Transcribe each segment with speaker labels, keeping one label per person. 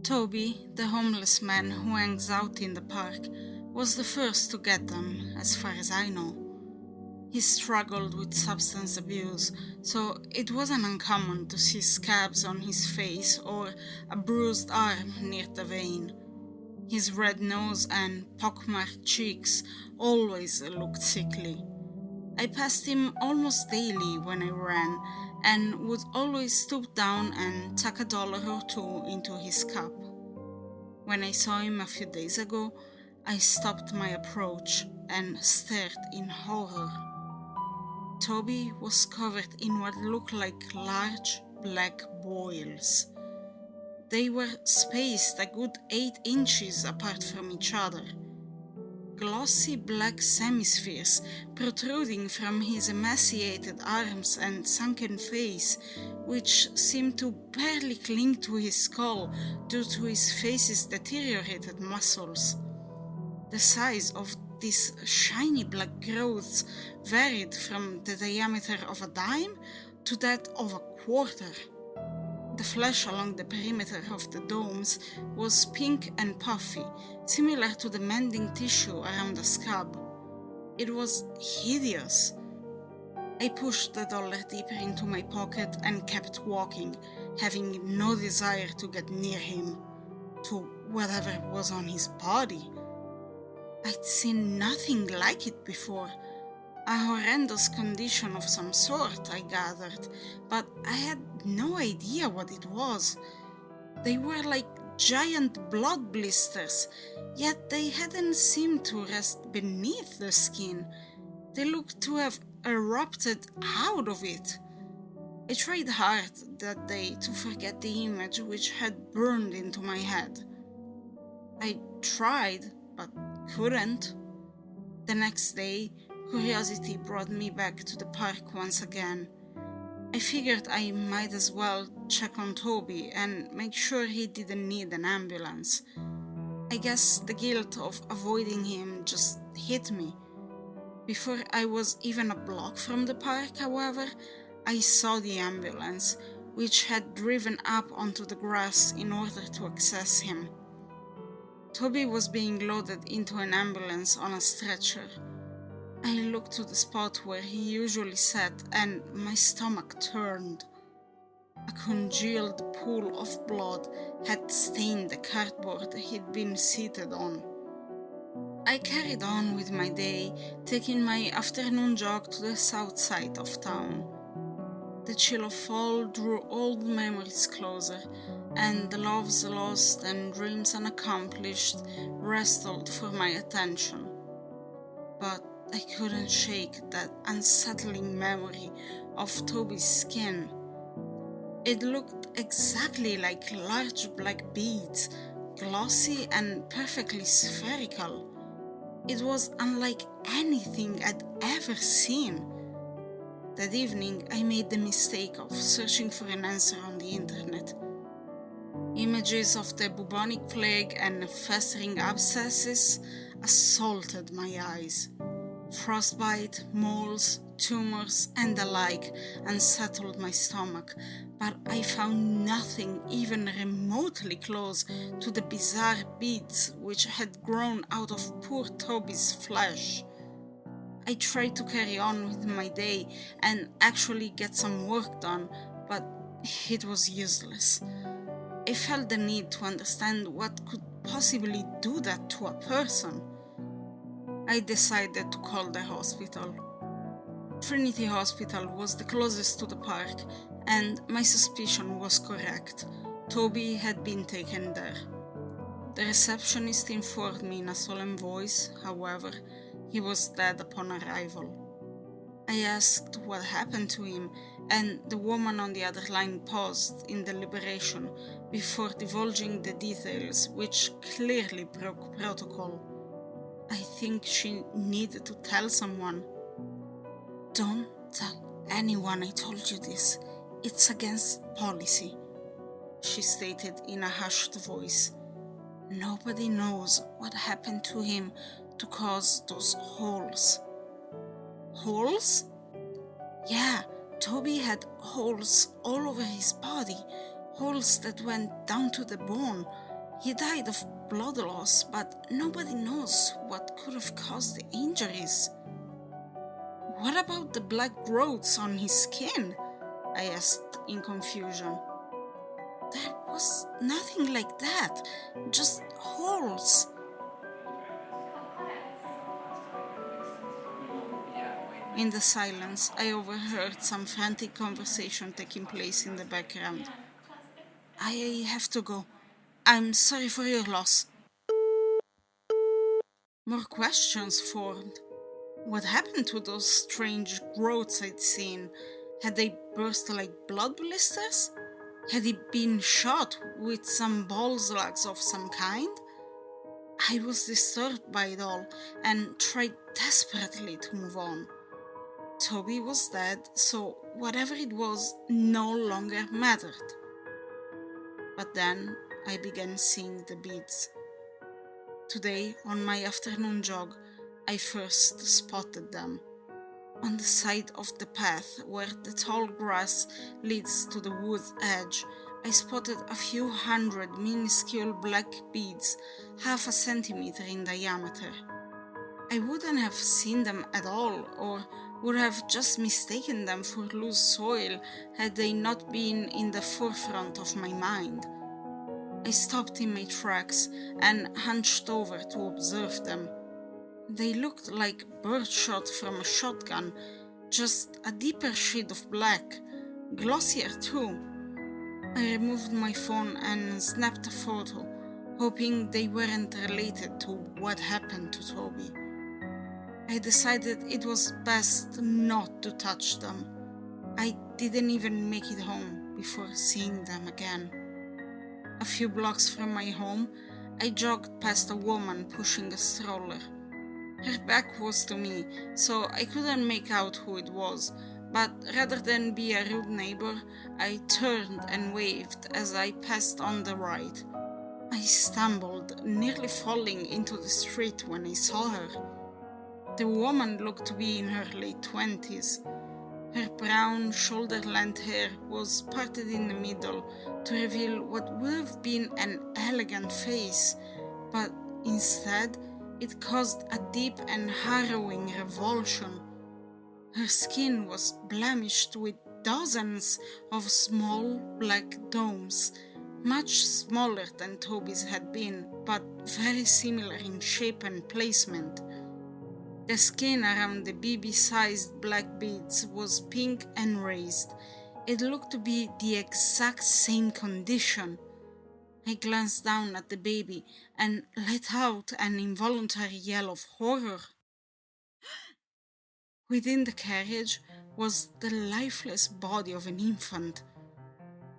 Speaker 1: Toby, the homeless man who hangs out in the park, was the first to get them, as far as I know. He struggled with substance abuse, so it wasn't uncommon to see scabs on his face or a bruised arm near the vein. His red nose and pockmarked cheeks always looked sickly. I passed him almost daily when I ran, and would always stoop down and tuck $1 or two into his cup. When I saw him a few days ago, I stopped my approach and stared in horror. Toby was covered in what looked like large black boils. They were spaced a good 8 inches apart from each other. Glossy black semispheres protruding from his emaciated arms and sunken face, which seemed to barely cling to his skull due to his face's deteriorated muscles. The size of these shiny black growths varied from the diameter of a dime to that of a quarter. The flesh along the perimeter of the domes was pink and puffy, similar to the mending tissue around a scab. It was hideous. I pushed $1 deeper into my pocket and kept walking, having no desire to get near him, to whatever was on his body. I'd seen nothing like it before. A horrendous condition of some sort, I gathered, but I had no idea what it was. They were like giant blood blisters, yet they hadn't seemed to rest beneath the skin. They looked to have erupted out of it. I tried hard that day to forget the image which had burned into my head. I tried, but couldn't. The next day, curiosity brought me back to the park once again. I figured I might as well check on Toby and make sure he didn't need an ambulance. I guess the guilt of avoiding him just hit me. Before I was even a block from the park, however, I saw the ambulance, which had driven up onto the grass in order to access him. Toby was being loaded into an ambulance on a stretcher. I looked to the spot where he usually sat and my stomach turned. A congealed pool of blood had stained the cardboard he'd been seated on. I carried on with my day, taking my afternoon jog to the south side of town. The chill of fall drew old memories closer, and the loves lost and dreams unaccomplished wrestled for my attention. But I couldn't shake that unsettling memory of Toby's skin. It looked exactly like large black beads, glossy and perfectly spherical. It was unlike anything I'd ever seen. That evening, I made the mistake of searching for an answer on the internet. Images of the bubonic plague and festering abscesses assaulted my eyes. Frostbite, moles, tumors, and the like unsettled my stomach, but I found nothing even remotely close to the bizarre beads which had grown out of poor Toby's flesh. I tried to carry on with my day and actually get some work done, but it was useless. I felt the need to understand what could possibly do that to a person. I decided to call the hospital. Trinity Hospital was the closest to the park, and my suspicion was correct. Toby had been taken there. The receptionist informed me in a solemn voice, however, he was dead upon arrival. I asked what happened to him, and the woman on the other line paused in deliberation before divulging the details, which clearly broke protocol. I think she needed to tell someone. "Don't tell anyone I told you this. It's against policy," she stated in a hushed voice. "Nobody knows what happened to him to cause those holes." Holes? Yeah, Toby had holes all over his body, holes that went down to the bone. He died of blood loss, but nobody knows what could have caused the injuries. What about the black growths on his skin? I asked in confusion. There was nothing like that, just holes. In the silence, I overheard some frantic conversation taking place in the background. I have to go. I'm sorry for your loss. More questions formed. What happened to those strange growths I'd seen? Had they burst like blood blisters? Had he been shot with some ball slugs of some kind? I was disturbed by it all and tried desperately to move on. Toby was dead, so whatever it was no longer mattered. But then I began seeing the beads. Today, on my afternoon jog, I first spotted them. On the side of the path where the tall grass leads to the wood's edge, I spotted a few hundred minuscule black beads, half a centimeter in diameter. I wouldn't have seen them at all, or would have just mistaken them for loose soil had they not been in the forefront of my mind. I stopped in my tracks and hunched over to observe them. They looked like birdshot from a shotgun, just a deeper shade of black, glossier too. I removed my phone and snapped a photo, hoping they weren't related to what happened to Toby. I decided it was best not to touch them. I didn't even make it home before seeing them again. A few blocks from my home, I jogged past a woman pushing a stroller. Her back was to me, so I couldn't make out who it was, but rather than be a rude neighbor, I turned and waved as I passed on the right. I stumbled, nearly falling into the street when I saw her. The woman looked to be in her late 20s. Her brown, shoulder-length hair was parted in the middle to reveal what would have been an elegant face, but instead it caused a deep and harrowing revulsion. Her skin was blemished with dozens of small black domes, much smaller than Toby's had been, but very similar in shape and placement. The skin around the BB-sized black beads was pink and raised. It looked to be the exact same condition. I glanced down at the baby and let out an involuntary yell of horror. Within the carriage was the lifeless body of an infant.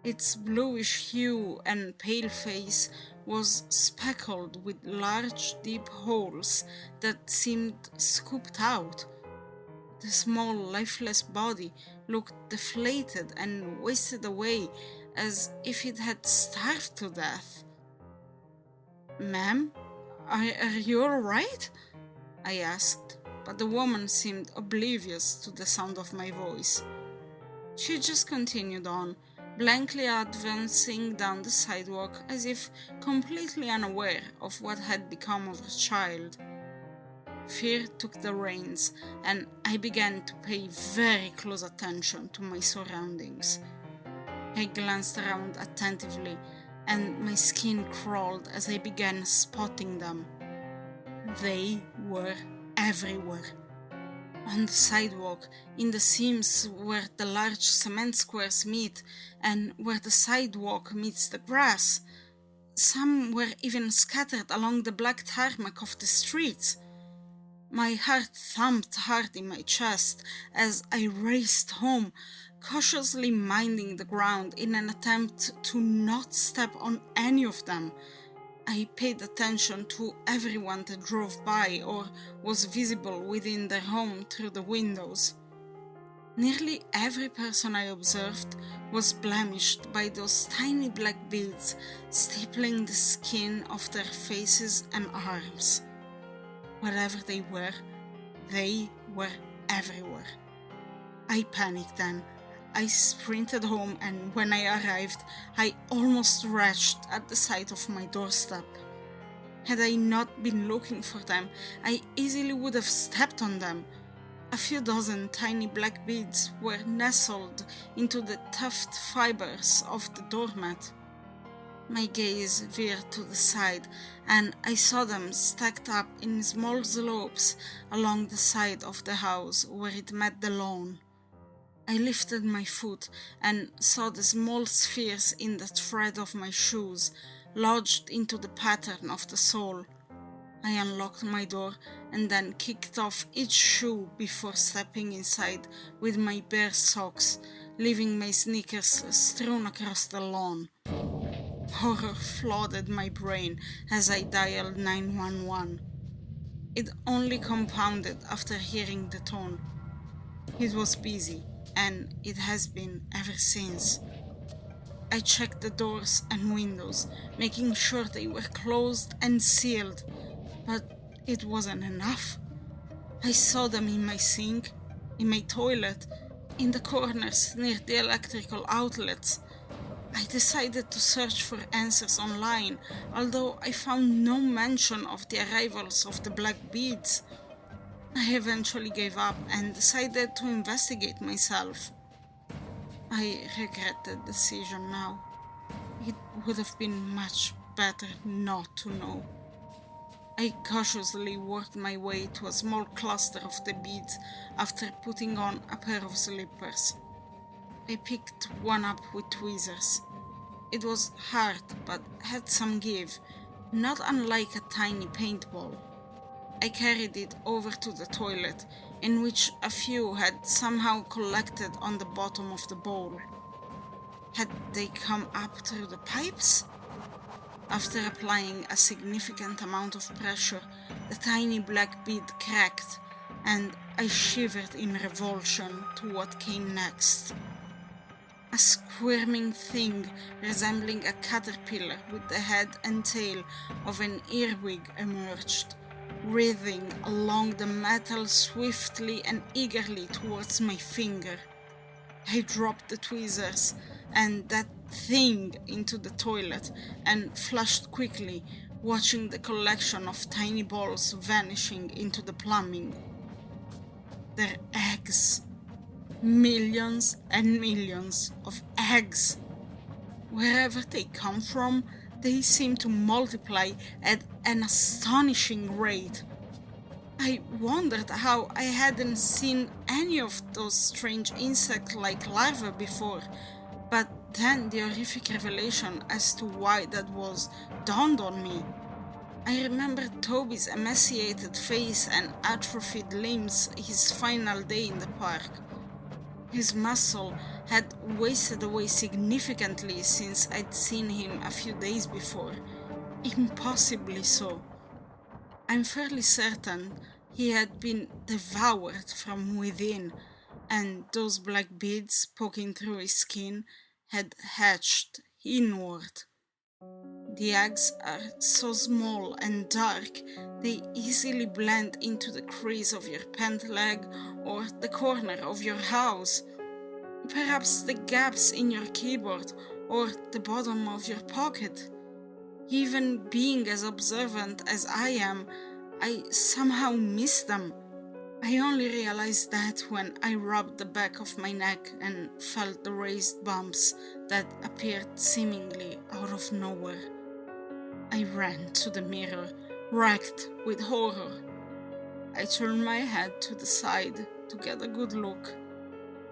Speaker 1: Its bluish hue and pale face was speckled with large, deep holes that seemed scooped out. The small, lifeless body looked deflated and wasted away as if it had starved to death. "Ma'am, are you all right?" I asked, but the woman seemed oblivious to the sound of my voice. She just continued on, blankly advancing down the sidewalk as if completely unaware of what had become of her child. Fear took the reins, and I began to pay very close attention to my surroundings. I glanced around attentively, and my skin crawled as I began spotting them. They were everywhere. On the sidewalk, in the seams where the large cement squares meet, and where the sidewalk meets the grass. Some were even scattered along the black tarmac of the streets. My heart thumped hard in my chest as I raced home, cautiously minding the ground in an attempt to not step on any of them. I paid attention to everyone that drove by or was visible within their home through the windows. Nearly every person I observed was blemished by those tiny black beads stippling the skin of their faces and arms. Wherever they were everywhere. I panicked then. I sprinted home, and when I arrived, I almost retched at the sight of my doorstep. Had I not been looking for them, I easily would have stepped on them. A few dozen tiny black beads were nestled into the tough fibers of the doormat. My gaze veered to the side, and I saw them stacked up in small slopes along the side of the house where it met the lawn. I lifted my foot and saw the small spheres in the thread of my shoes, lodged into the pattern of the sole. I unlocked my door and then kicked off each shoe before stepping inside with my bare socks, leaving my sneakers strewn across the lawn. Horror flooded my brain as I dialed 911. It only compounded after hearing the tone. It was busy, and it has been ever since. I checked the doors and windows, making sure they were closed and sealed, but it wasn't enough. I saw them in my sink, in my toilet, in the corners near the electrical outlets. I decided to search for answers online, although I found no mention of the arrivals of the black beads. I eventually gave up and decided to investigate myself. I regret the decision now. It would have been much better not to know. I cautiously worked my way to a small cluster of the beads after putting on a pair of slippers. I picked one up with tweezers. It was hard but had some give, not unlike a tiny paintball. I carried it over to the toilet, in which a few had somehow collected on the bottom of the bowl. Had they come up through the pipes? After applying a significant amount of pressure, the tiny black bead cracked, and I shivered in revulsion to what came next. A squirming thing resembling a caterpillar with the head and tail of an earwig emerged, writhing along the metal swiftly and eagerly towards my finger. I dropped the tweezers and that thing into the toilet and flushed quickly, watching the collection of tiny balls vanishing into the plumbing. They're eggs. Millions and millions of eggs. Wherever they come from, they seem to multiply at an astonishing rate. I wondered how I hadn't seen any of those strange insect-like larvae before, but then the horrific revelation as to why that was dawned on me. I remembered Toby's emaciated face and atrophied limbs his final day in the park. His muscle had wasted away significantly since I'd seen him a few days before. Impossibly so. I'm fairly certain he had been devoured from within, and those black beads poking through his skin had hatched inward. The eggs are so small and dark, they easily blend into the crease of your pant leg or the corner of your house, perhaps the gaps in your keyboard or the bottom of your pocket. Even being as observant as I am, I somehow miss them. I only realized that when I rubbed the back of my neck and felt the raised bumps that appeared seemingly out of nowhere. I ran to the mirror, racked with horror. I turned my head to the side to get a good look.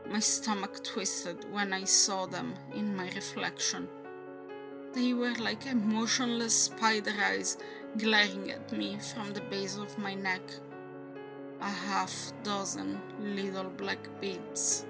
Speaker 1: My stomach twisted when I saw them in my reflection. They were like emotionless spider eyes glaring at me from the base of my neck. A half dozen little black beads.